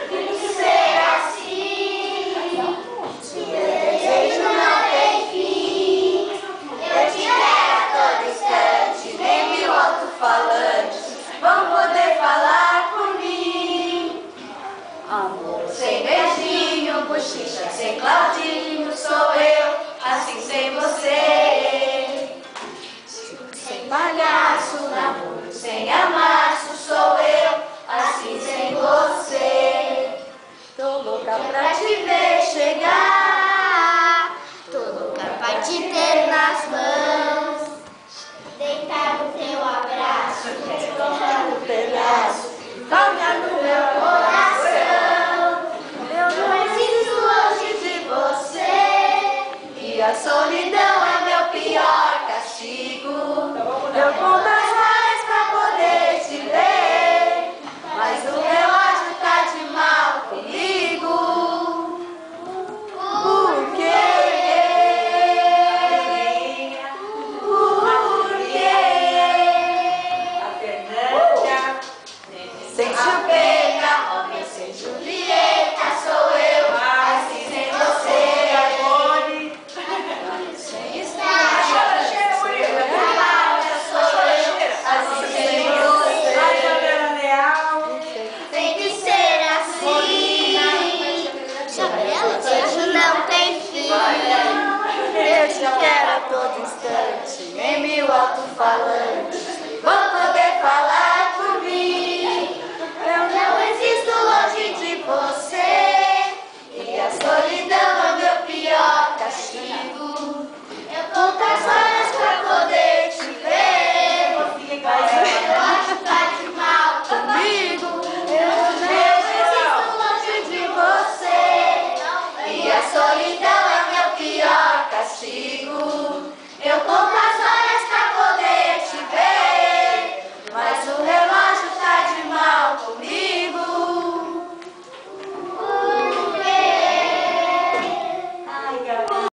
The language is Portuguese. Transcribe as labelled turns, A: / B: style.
A: Tem que ser assim. Se meu desejo não tem fim, eu te quero a todo instante. Nem mil alto-falantes vão poder falar por mim. Amor sem beijinho, bochicha sem Claudinho, sou eu, assim sem você. Sem palhaço, namoro sem amasso, sou eu, assim sem você. Tô louca pra te ver chegar, tô louca pra te ter nas mãos, deitar no teu abraço, tomar no pedaço, calma no meu coração. Eu não existo longe de você, e a solidão é meu pior castigo. Eu conto as mais pra poder te ver, mas o relógio tá de mal comigo. Por quê? Por quê?
B: A Fernanda.
A: Sem chupeta, homem sem Julieta, sou eu, assim sem você.
B: Amore.
A: Sem estar, sou eu, assim sem você.
B: A Juliana Leal.
A: Tem que ser assim. Meu desejo não tem fim. Eu te quero a todo instante, em mil alto-falantes vou poder falar.